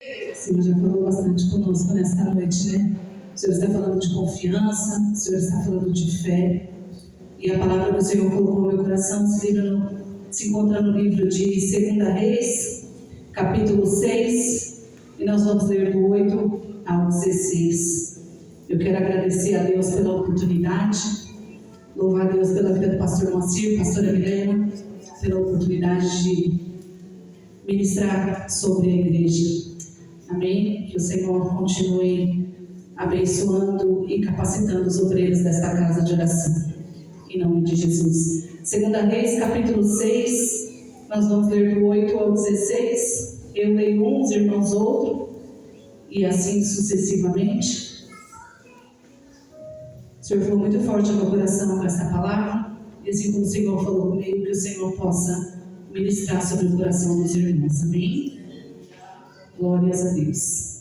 O Senhor já falou bastante conosco nesta noite, né? O Senhor está falando de confiança, o Senhor está falando de fé. E a palavra que o Senhor colocou no meu coração se encontra no livro de 2 Reis, capítulo 6, e nós vamos ler do 8 ao 16. Eu quero agradecer a Deus pela oportunidade, louvar a Deus pela vida do pastor Moacir, pastora Milena, pela oportunidade de ministrar sobre a igreja. Amém? Que o Senhor continue abençoando e capacitando os obreiros desta casa de oração. Em nome de Jesus. 2 Reis, capítulo 6, nós vamos ler do 8 ao 16. Eu leio um, os irmãos outro, e assim sucessivamente. O Senhor falou muito forte no meu coração com essa palavra, e assim como o Senhor falou comigo, que o Senhor possa ministrar sobre o coração dos irmãos. Amém? Glórias a Deus.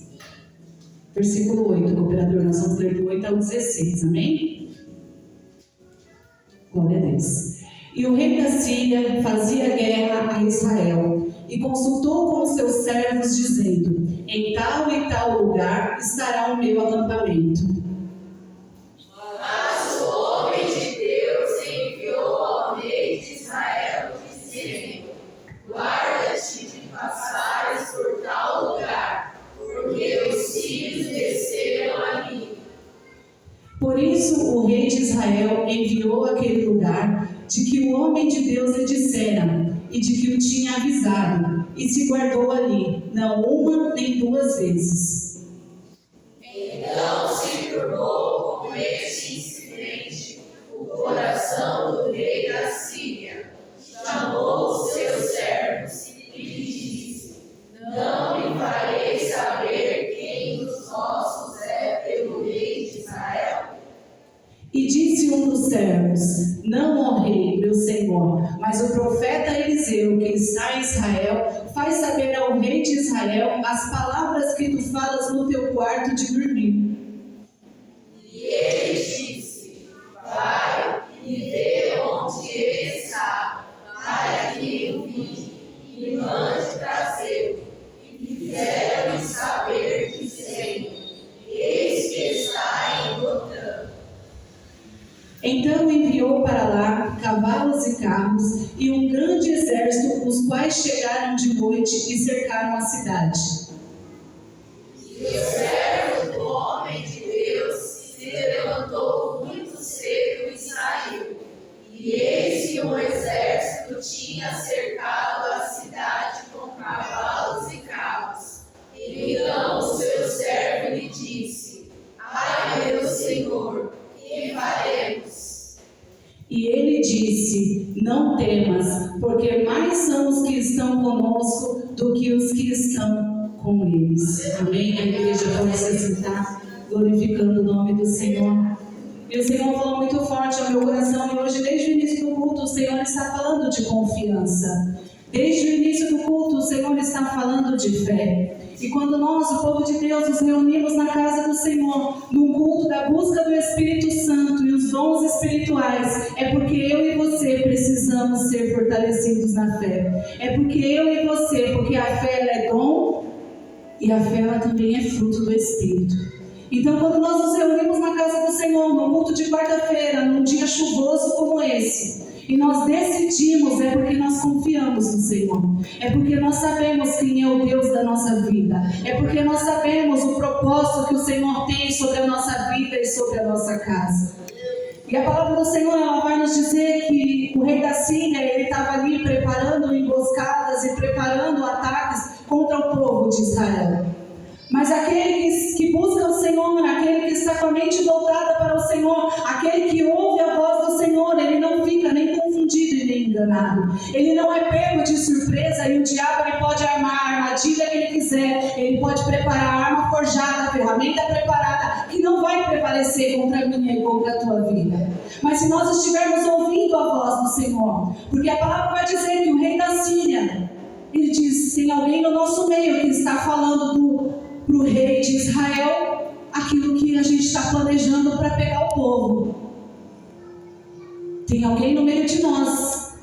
Versículo 8, cooperador, nós vamos ler do 8 ao 16. Amém? Glória a Deus. E o rei da Síria fazia guerra a Israel e consultou com os seus servos, dizendo: em tal e tal lugar estará o meu acampamento. Mas o homem de Deus enviou ao rei de Israel, dizendo: guarda-te de passares por tal lugar, porque os sírios desceram ali. Por isso o rei de Israel enviou àquele lugar de que o homem de Deus lhe dissera e de que o tinha avisado, e se guardou ali, não uma nem duas vezes. Então se turmou com este incidente o coração do rei da Síria. Chamou os seus servos e lhe disse: não me farei saber quem dos nossos é pelo rei de Israel? E disse um dos servos: não, ó rei, meu senhor, mas o profeta Eliseu, que está em Israel, faz saber ao rei de Israel as palavras que tu falas no teu quarto de dormir. E ele disse: vai e vê onde ele está, para que eu vim e mande trazê-lo. E fizeram saber, dizendo: eis que está em Dotã. Então enviou para lá cavalos e carros e um grande exército, os quais chegaram de noite e cercaram a cidade. E o servo do homem de Deus se levantou muito cedo e saiu. E eis que um exército tinha cercado a cidade com cavalos e carros. Então o seu servo lhe disse: ai, meu senhor, que faremos? E ele disse: não temas, porque mais são os que estão conosco do que os que estão com eles. Amém? A igreja pode se sentar, glorificando o nome do Senhor. E o Senhor falou muito forte ao meu coração, e hoje, desde o início do culto, o Senhor está falando de confiança. Desde o início do culto, o Senhor está falando de fé. E quando nós, o povo de Deus, nos reunimos na casa do Senhor, no culto da busca do Espírito Santo e os dons espirituais, é porque eu e você precisamos ser fortalecidos na fé. É porque eu e você, porque a fé ela é dom e a fé ela também é fruto do Espírito. Então, quando nós nos reunimos na casa do Senhor, no culto de quarta-feira, num dia chuvoso como esse, e nós decidimos, é porque nós confiamos no Senhor. É porque nós sabemos quem é o Deus da nossa vida. É porque nós sabemos o propósito que o Senhor tem sobre a nossa vida e sobre a nossa casa. E a palavra do Senhor, ela vai nos dizer que o rei da Síria, ele estava ali preparando emboscadas e preparando ataques contra o povo de Israel. Mas aquele que busca o Senhor, aquele que está com a mente voltada para o Senhor, aquele que ouve a voz do Senhor, ele não fica nem confundido e nem enganado. Ele não é pego de surpresa, e o diabo ele pode armar a armadilha que ele quiser, ele pode preparar a arma forjada, a ferramenta preparada, que não vai prevalecer contra a minha e contra a tua vida. Mas se nós estivermos ouvindo a voz do Senhor, porque a palavra vai dizer que o rei da Síria, ele diz: tem alguém no nosso meio que está falando para o rei de Israel aquilo que a gente está planejando para pegar o povo. Tem alguém no meio de nós.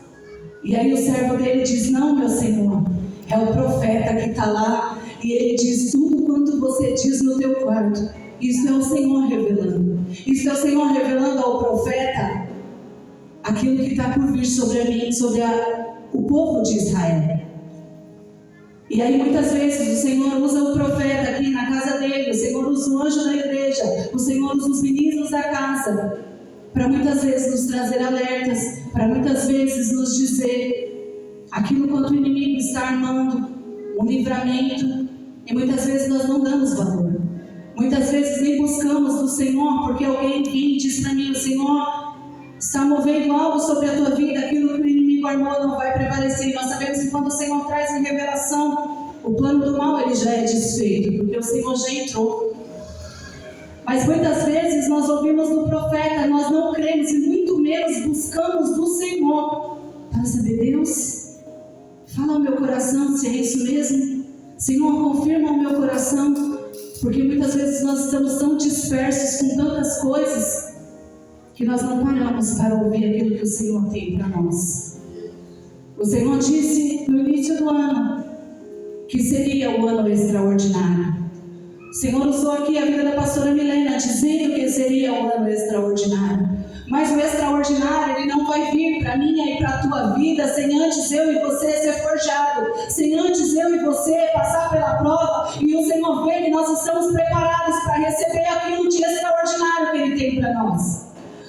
E aí o servo dele diz: não, meu senhor, é o profeta que está lá, E Ele diz: tudo quanto você diz no teu quarto, isso é o Senhor revelando. Isso é o Senhor revelando ao profeta aquilo que está por vir sobre a mim, sobre o povo de Israel. E aí muitas vezes o Senhor usa o profeta aqui na casa dele, o Senhor usa o anjo da igreja, o Senhor usa os meninos da casa, para muitas vezes nos trazer alertas, para muitas vezes nos dizer aquilo quanto o inimigo está armando, um livramento, e muitas vezes nós não damos valor. Muitas vezes nem buscamos do Senhor, porque alguém vem e diz para mim: o Senhor está movendo algo sobre a tua vida, aquilo que o inimigo armou não vai prevalecer. E nós sabemos que quando o Senhor traz em revelação, o plano do mal ele já é desfeito, porque o Senhor já entrou. Mas muitas vezes nós ouvimos do profeta, nós não cremos e muito menos buscamos do Senhor para saber: Deus, fala ao meu coração se é isso mesmo. Senhor, confirma o meu coração, porque muitas vezes nós estamos tão dispersos com tantas coisas que nós não paramos para ouvir aquilo que o Senhor tem para nós. O Senhor disse no início do ano que seria o ano extraordinário. O Senhor usou aqui a vida da pastora Milena, dizendo que seria o ano extraordinário. Mas o extraordinário, ele não vai vir para mim e para a tua vida sem antes eu e você ser forjado, sem antes eu e você passar pela prova e o Senhor ver que nós estamos preparados para receber aquilo de extraordinário que Ele tem para nós.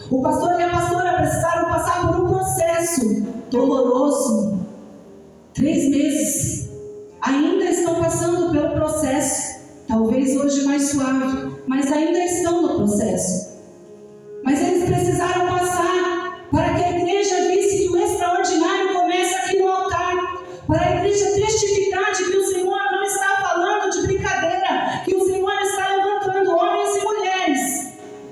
O pastor e a pastora precisaram passar por um processo doloroso, 3 meses, ainda estão passando pelo processo, talvez hoje mais suave, mas ainda estão no processo. Mas eles precisaram passar para que a igreja visse que o extraordinário começa aqui no altar, para a igreja testificar de que o Senhor não está falando de brincadeira, que o Senhor está levantando homens e mulheres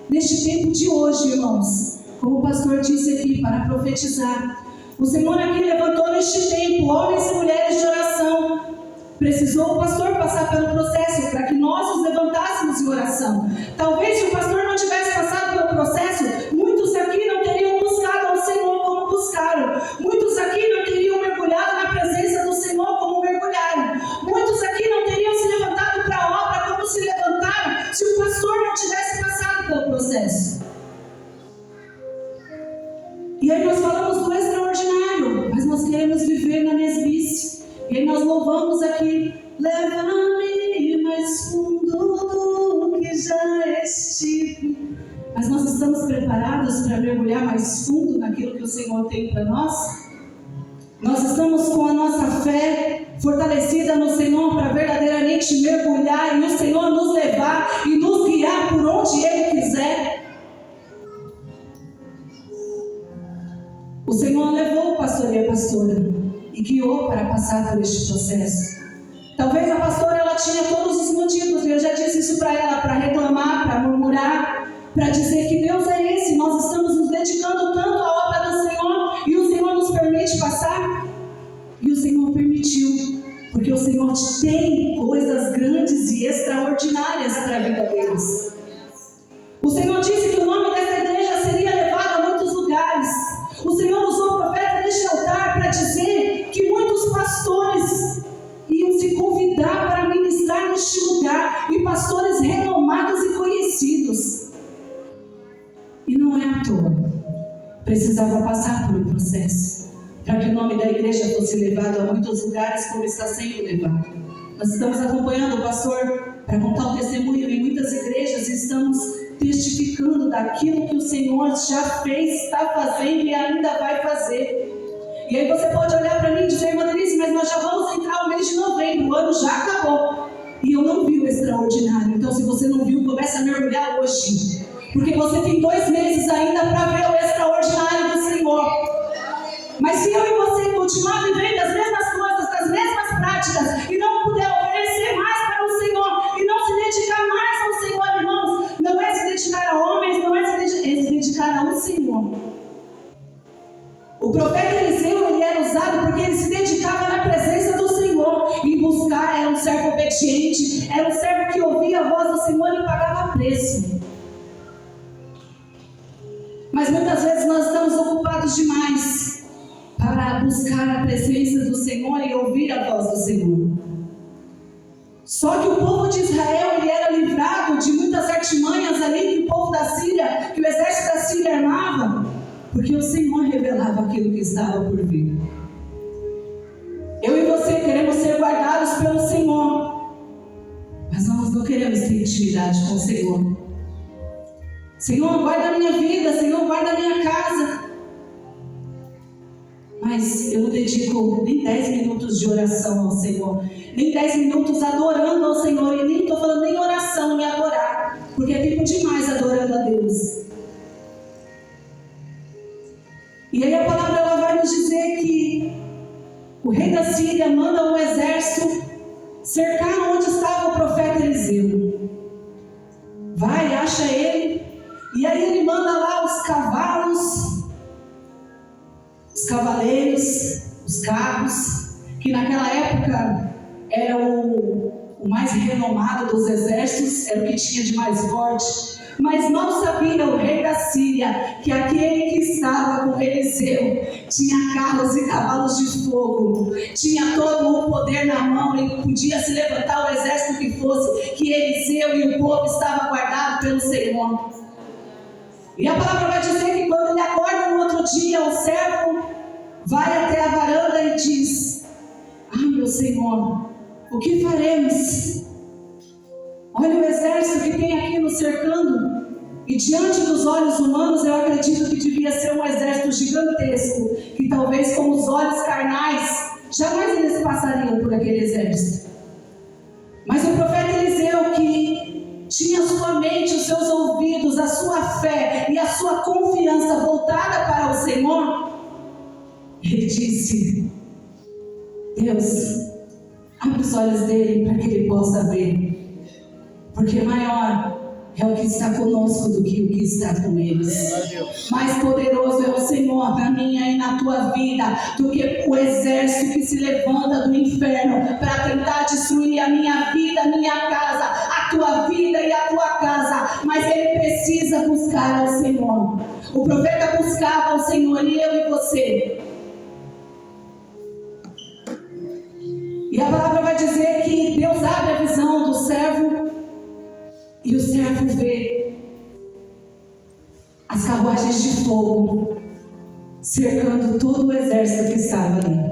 neste tempo de hoje, irmãos, como o pastor disse aqui, para profetizar. O Senhor aqui levantou neste tempo homens e mulheres de oração. Precisou o pastor passar pelo processo para que nós nos levantássemos em oração. Talvez se o pastor não tivesse passado pelo processo, muitos aqui não teriam buscado ao Senhor como buscaram. Muitos aqui não teriam mergulhado na presença do Senhor como mergulharam. Muitos aqui não teriam se levantado para a obra como se levantaram se o pastor não tivesse passado pelo processo. E aí nós falamos do extraordinário, mas nós queremos viver na mesmice. E aí nós louvamos aqui: leva-me mais fundo do que já estive. Mas nós estamos preparados para mergulhar mais fundo naquilo que o Senhor tem para nós? Nós estamos com a nossa fé fortalecida no Senhor para verdadeiramente mergulhar e o Senhor nos levar e nos guiar por onde Ele quiser? O Senhor levou o pastor e a pastora e guiou para passar por este processo. Talvez a pastora ela tinha todos os motivos, e eu já disse isso para ela, para reclamar, para murmurar, para dizer que Deus é esse, nós estamos nos dedicando tanto à obra do Senhor e o Senhor nos permite passar. E o Senhor permitiu, porque o Senhor tem coisas grandes e extraordinárias para a vida deles. O Senhor disse que o nome dessa igreja seria levado a muitos lugares. O Senhor usou o profeta deste altar para dizer que muitos pastores iam se convidar para ministrar neste lugar, e pastores renomados e conhecidos. E não é à toa. Precisava passar por um processo para que o nome da igreja fosse levado a muitos lugares como está sendo levado. Nós estamos acompanhando o pastor para contar o testemunho em muitas igrejas e estamos testificando daquilo que o Senhor já fez, está fazendo e ainda vai fazer. E aí você pode olhar para mim e dizer: irmã Denise, mas nós já vamos entrar no mês de novembro, o ano já acabou e eu não vi o extraordinário. Então, se você não viu, comece a mergulhar hoje, porque você tem 2 meses ainda para ver o extraordinário do Senhor. Mas se eu e você continuar vivendo as mesmas coisas, as mesmas práticas, e não puder oferecer mais para o Senhor, e não se dedicar mais ao Senhor, irmãos, não é se dedicar a homens, não é se dedicar ao Senhor. O profeta Eliseu, ele era usado porque ele se dedicava na presença do Senhor, e buscar, era um servo obediente, era um servo que ouvia a voz do Senhor e pagava preço. Mas muitas vezes nós estamos ocupados demais para buscar a presença do Senhor e ouvir a voz do Senhor. Só que o povo de Israel, ele era livrado de muitas artimanhas ali que o povo da Síria, que o exército da Síria armava, porque o Senhor revelava aquilo que estava por vir. Eu e você queremos ser guardados pelo Senhor, mas nós não queremos ter intimidade com o Senhor. Senhor, guarda a minha vida, Senhor, guarda a minha casa. Mas eu não dedico nem 10 minutos de oração ao Senhor, nem 10 minutos adorando ao Senhor, e nem estou falando nem oração, nem adorar, porque é tempo demais adorando a Deus. E aí a palavra ela vai nos dizer que o rei da Síria manda um exército cercar onde estava o profeta Eliseu. Vai, acha ele, e aí ele manda lá os cavalos, os cavaleiros, os carros, que naquela época era o mais renomado dos exércitos, era o que tinha de mais forte. Mas mal sabia o rei da Síria que aquele que estava com Eliseu tinha carros e cavalos de fogo, tinha todo o poder na mão e podia se levantar o exército que fosse, que Eliseu e o povo estavam guardados pelo Senhor. E a palavra vai dizer que quando ele acorda no outro dia, o servo vai até a varanda e diz: meu Senhor, o que faremos? Olha o exército que tem aqui nos cercando. E diante dos olhos humanos, eu acredito que devia ser um exército gigantesco, que talvez com os olhos carnais, jamais eles passariam por aquele exército. Mas o profeta Eliseu, que tinha a sua mente, os seus ouvidos, a sua fé e a sua confiança voltada para o Senhor, ele disse: Deus, abre os olhos dele para que ele possa ver, porque maior é o que está conosco do que o que está com eles. Mais poderoso é o Senhor na minha e na tua vida do que o exército que se levanta do inferno para tentar destruir a minha vida, a minha casa, a tua vida e a tua casa. Mas ele precisa buscar ao Senhor. O profeta buscava ao Senhor, e eu e você. E a palavra vai dizer que Deus abre a visão do servo, e o servo vê as carruagens de fogo cercando todo o exército que estava ali.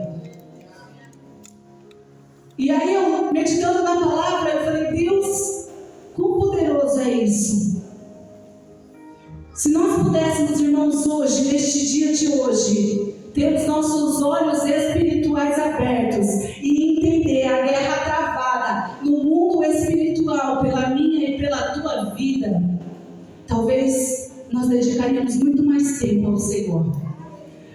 E aí eu, meditando na palavra, eu falei: Deus, quão poderoso é isso? Se nós pudéssemos, irmãos, hoje, neste dia de hoje, ter os nossos olhos espirituais abertos e entender a guerra travada no mundo espiritual pela minha e pela tua vida, talvez nós dedicaríamos muito mais tempo ao Senhor.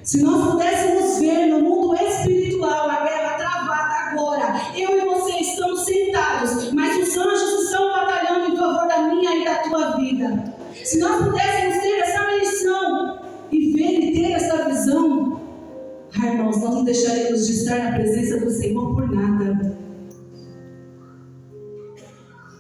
Se nós pudéssemos ver no mundo espiritual a guerra travada agora, eu e você estamos sentados, mas os anjos estão batalhando em favor da minha e da tua vida. Se nós pudéssemos ter essa lição e ver e ter essa visão, irmãos, nós não deixaremos de estar na presença do Senhor por nada.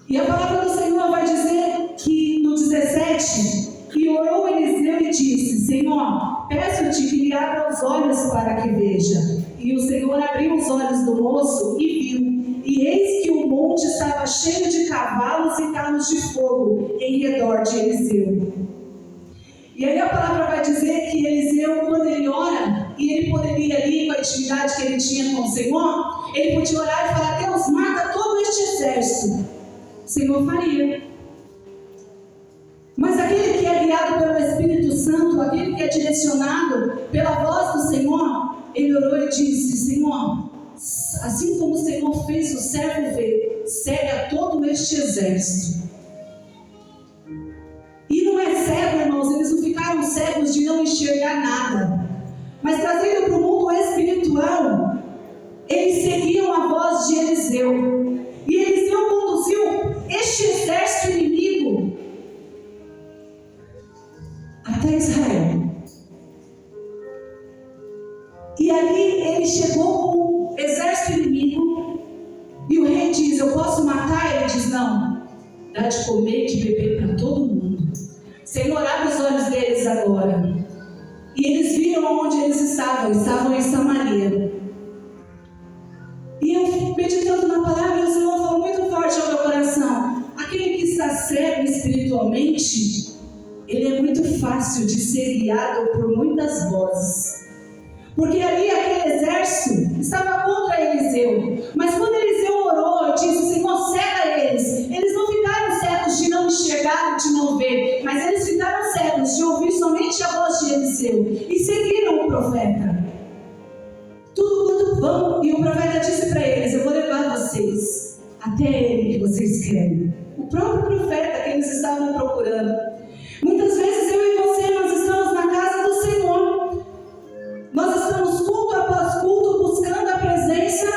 E a palavra do Senhor vai dizer que no 17, que orou Eliseu e disse: Senhor, peço-te que lhe abra os olhos para que veja. E o Senhor abriu os olhos do moço e viu. E eis que o monte estava cheio de cavalos e carros de fogo em redor de Eliseu. E aí a palavra vai dizer que Eliseu, quando ele ora, e ele poderia ali, com a intimidade que ele tinha com o Senhor, ele podia orar e falar: Deus, mata todo este exército. O Senhor faria. Mas aquele que é guiado pelo Espírito Santo, aquele que é direcionado pela voz do Senhor, ele orou e disse: Senhor, assim como o Senhor fez o servo ver, cega todo este exército. E não é cego, irmãos, eles não ficaram cegos de não enxergar nada. Mas trazendo para o mundo espiritual, eles seguiam a voz de Eliseu. E Eliseu conduziu este exército inimigo até Israel. E ali ele chegou com o exército inimigo. E o rei diz: eu posso matar? Ele diz: não, dá de comer e de beber para todo mundo. Senhor, abre os olhos deles agora. E eles viram onde eles estavam em Samaria. E eu meditando na palavra, o Senhor falou muito cego espiritualmente, ele é muito fácil de ser guiado por muitas vozes. Porque ali aquele exército estava contra Eliseu. Mas quando Eliseu orou e disse: Senhor, cega eles. Eles não ficaram cegos de não enxergar, de não ver. Mas eles ficaram cegos de ouvir somente a voz de Eliseu. E seguiram o profeta. Tudo quanto vão. E o profeta disse para eles: eu vou levar vocês até ele que vocês querem. O próprio profeta que eles estavam procurando. Muitas vezes eu e você, nós estamos na casa do Senhor. Nós estamos culto após culto buscando a presença,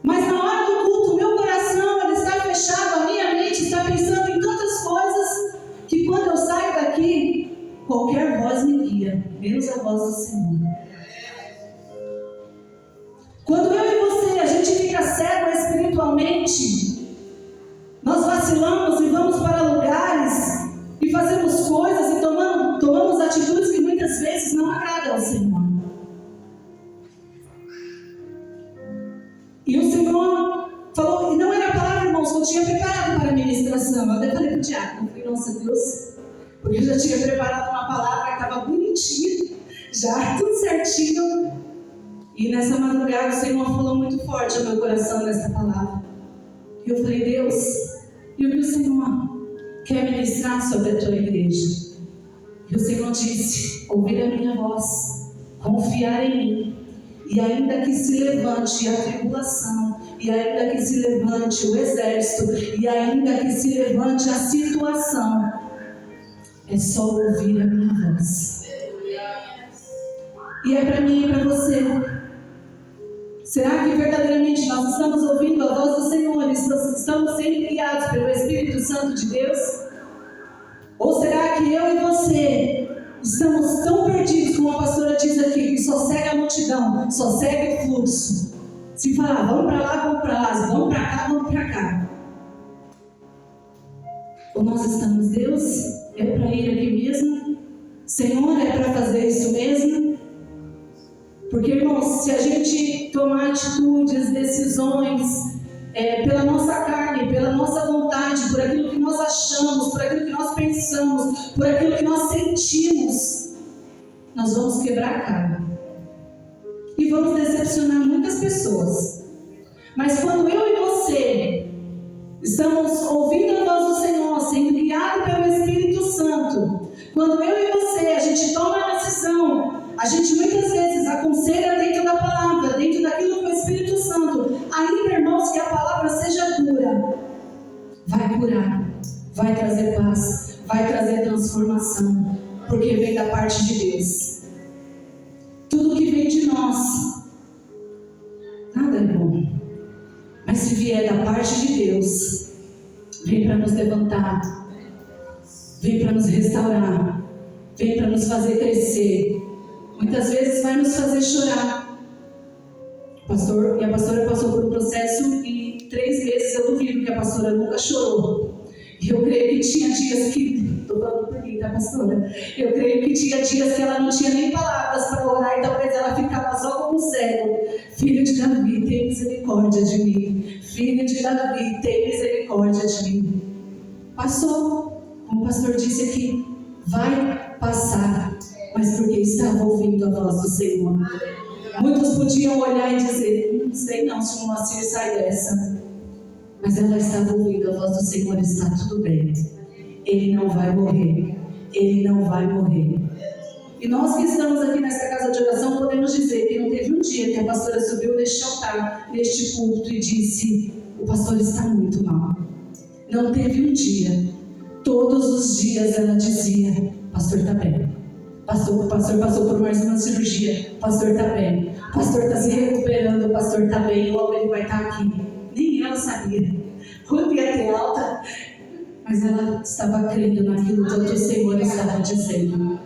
mas na hora do culto, meu coração ele está fechado, a minha mente está pensando em tantas coisas, que quando eu saio daqui, qualquer voz me guia, menos a voz do Senhor. Quando eu e você, a gente fica cego espiritualmente, nós vacilamos e vamos para lugares e fazemos coisas e tomamos atitudes que muitas vezes não agradam ao Senhor. E o Senhor falou, e não era a palavra, irmãos, que eu tinha preparado para a ministração. Eu até falei para o diácono, falei: nossa Deus, porque eu já tinha preparado uma palavra que estava bonitinha, já tudo certinho. E nessa madrugada o Senhor falou muito forte ao meu coração nessa palavra. E eu falei: Deus, e o que o Senhor quer ministrar sobre a tua igreja? E o Senhor disse: ouvir a minha voz, confiar em mim, e ainda que se levante a tribulação, e ainda que se levante o exército, e ainda que se levante a situação, é só ouvir a minha voz. E é para mim e para você. Será que verdadeiramente nós estamos ouvindo a voz do Senhor? Estamos sendo guiados pelo Espírito Santo de Deus? Ou será que eu e você estamos tão perdidos, como a pastora diz aqui, que só segue a multidão, só segue o fluxo? Se falar, vamos para lá, vamos para lá, vamos para cá, vamos para cá. Ou nós estamos: Deus, é para ir aqui mesmo? Senhor, é para fazer isso mesmo? Porque, irmãos, se a gente tomar atitudes, decisões, pela nossa carne, pela nossa vontade, por aquilo que nós achamos, por aquilo que nós pensamos, por aquilo que nós sentimos, nós vamos quebrar a cara. E vamos decepcionar muitas pessoas. Mas quando eu e você estamos ouvindo a voz do Senhor, sendo guiado pelo Espírito Santo, quando eu e você, a gente toma a decisão, a gente muitas vezes aconselha dentro da palavra, dentro daquilo que o Espírito Santo, ainda, irmãos, que a palavra seja dura, vai curar, vai trazer paz, vai trazer transformação, porque vem da parte de Deus. Tudo que vem de nós, nada é bom, mas se vier da parte de Deus, vem para nos levantar, vem para nos restaurar, vem para nos fazer crescer. Muitas vezes vai nos fazer chorar. A pastora passou por um processo e 3 vezes eu duvido que a pastora nunca chorou. E eu creio que tinha dias que... Estou falando por mim, tá, pastora? Eu creio que tinha dias que ela não tinha nem palavras para orar e talvez ela ficava só como cego. Filho de Davi, tem misericórdia de mim. Filho de Davi, tem misericórdia de mim. Passou, como o pastor disse aqui, vai passar. Mas porque estava ouvindo a voz do Senhor. Muitos podiam olhar e dizer: não sei não se o Moacir sai dessa. Mas ela estava ouvindo a voz do Senhor: está tudo bem. Ele não vai morrer. Ele não vai morrer. E nós que estamos aqui nessa casa de oração podemos dizer que não teve um dia que a pastora subiu neste altar, neste púlpito e disse: o pastor está muito mal. Não teve um dia. Todos os dias ela dizia: pastor está bem. O pastor passou por mais uma cirurgia. O pastor está bem. O pastor está se recuperando. O pastor está bem. Logo ele vai estar aqui. Nem ela sabia quando ia ter alta. Mas ela estava crendo naquilo que o Senhor estava dizendo.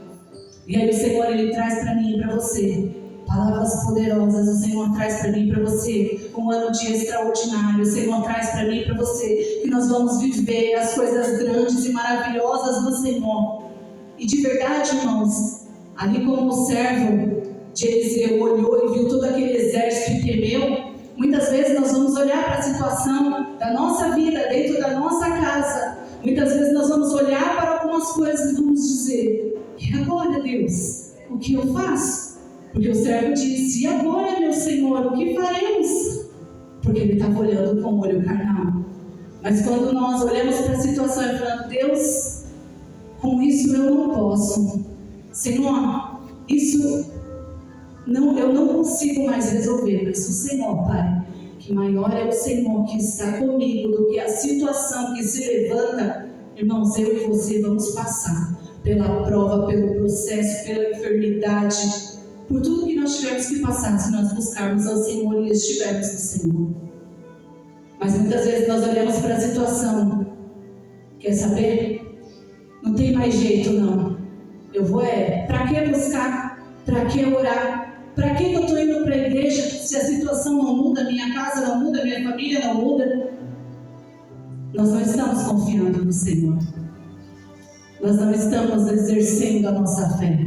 E aí o Senhor, Ele traz para mim e para você palavras poderosas. O Senhor traz para mim e para você um ano de extraordinário. O Senhor traz para mim e para você que nós vamos viver as coisas grandes e maravilhosas do Senhor. E de verdade, irmãos, ali como o servo de Eliseu olhou e viu todo aquele exército e temeu, muitas vezes nós vamos olhar para a situação da nossa vida, dentro da nossa casa, Muitas vezes nós vamos olhar para algumas coisas e vamos dizer: e agora, Deus, o que eu faço? Porque o servo disse: e agora, meu Senhor, o que faremos? Porque ele estava olhando com o olho carnal. Mas quando nós olhamos para a situação e falamos: Deus, com isso eu não posso. Senhor, isso eu não consigo mais resolver. Mas o Senhor, Pai, que maior é o Senhor que está comigo do que a situação que se levanta. Irmãos, eu e você vamos passar pela prova, pelo processo, pela enfermidade, por tudo que nós tivermos que passar, se nós buscarmos ao Senhor e estivermos no Senhor. Mas muitas vezes nós olhamos para a situação: quer saber? Não tem mais jeito não. Eu vou para que buscar? Para que orar? Para que eu estou indo para a igreja se a situação não muda, minha casa não muda, minha família não muda? Nós não estamos confiando no Senhor. Nós não estamos exercendo a nossa fé.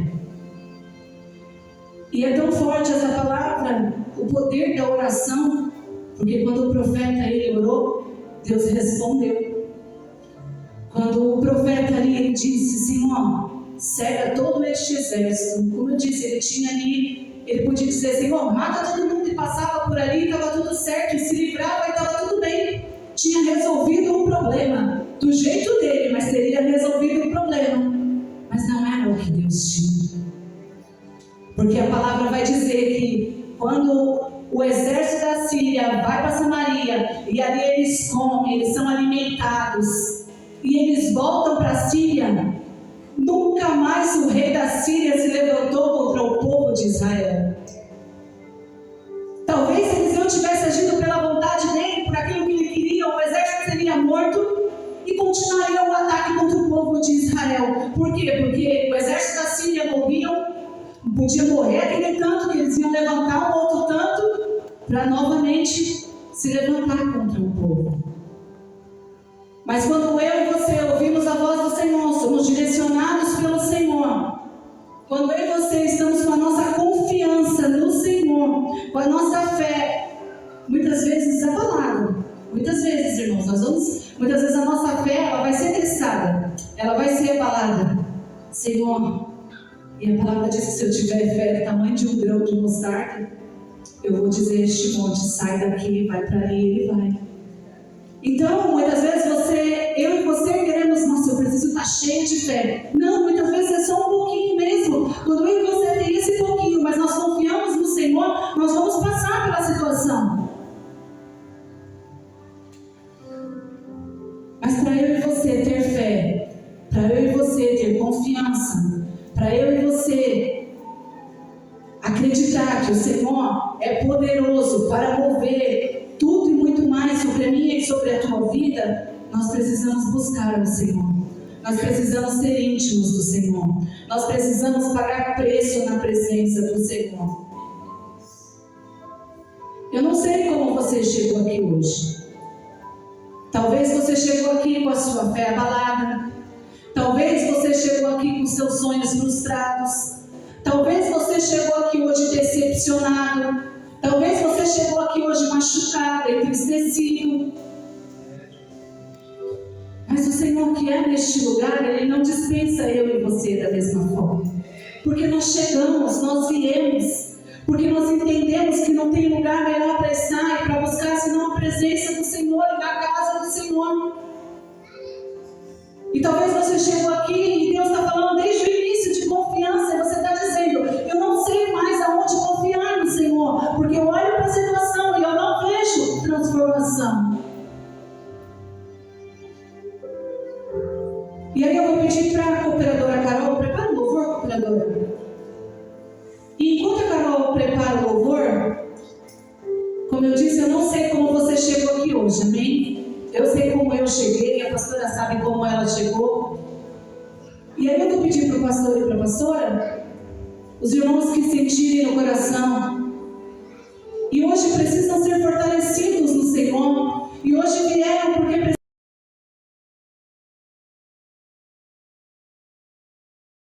E é tão forte essa palavra, o poder da oração, porque quando o profeta ele orou, Deus respondeu. Quando o profeta ali ele disse: Senhor, cega todo este exército. Como eu disse, ele tinha ali, ele podia dizer: Senhor, mata todo mundo que passava por ali, estava tudo certo, e se livrava e estava tudo bem. Tinha resolvido o problema, do jeito dele, mas teria resolvido o problema. Mas não era o que Deus tinha. Porque a palavra vai dizer que quando o exército da Síria vai para Samaria, e ali eles comem, eles são alimentados, e eles voltam para a Síria, nunca mais o rei da Síria se levantou contra o povo de Israel. Talvez se Eliseu tivesse agido pela vontade dele, por aquilo que ele queria, o exército seria morto e continuaria o ataque contra o povo de Israel. Por quê? Porque o exército da Síria podia morrer aquele tanto, que eles iam levantar um outro tanto para novamente se levantar contra o povo. Mas quando eu e você ouvimos a voz do Senhor, somos direcionados pelo Senhor, quando eu e você estamos com a nossa confiança no Senhor, com a nossa fé, muitas vezes abalada, muitas vezes, irmãos, muitas vezes a nossa fé ela vai ser testada, ela vai ser abalada. Senhor, e a palavra diz que se eu tiver fé do tamanho de um grão de mostarda, eu vou dizer a este monte: sai daqui, vai para ali, ele vai. Então, muitas vezes eu e você queremos: nossa, eu preciso estar cheio de fé. Não, muitas vezes é só um pouquinho mesmo. Quando eu e você tem esse pouquinho, mas nós confiamos no Senhor, nós vamos passar pela situação. Mas para eu e você ter fé, para eu e você ter confiança, para eu e você acreditar que o Senhor é poderoso para mover tudo e muito mais sobre a minha e sobre a tua vida, nós precisamos buscar o Senhor. Nós precisamos ser íntimos do Senhor. Nós precisamos pagar preço na presença do Senhor. Eu não sei como você chegou aqui hoje. Talvez você chegou aqui com a sua fé abalada. Talvez você chegou aqui com seus sonhos frustrados. Talvez você chegou aqui hoje decepcionado. Talvez você chegou aqui hoje machucado, entristecido. Mas o Senhor que é neste lugar, Ele não dispensa eu e você da mesma forma. Porque nós chegamos, nós viemos. Porque nós entendemos que não tem lugar melhor para estar e para buscar senão a presença do Senhor e na casa do Senhor. E talvez você chegou aqui e Deus está falando desde o início de confiança. E você está dizendo: eu não sei mais aonde confiar no Senhor. Porque eu olho para a situação e eu não vejo transformação. E aí eu vou pedir para a cooperadora Carol, prepara o louvor, cooperadora. E enquanto a Carol prepara o louvor, como eu disse, eu não sei como você chegou aqui hoje, amém? Eu sei como eu cheguei, a pastora sabe como ela chegou. E aí eu vou pedir para o pastor e para a pastora, os irmãos que sentirem no coração, e hoje precisa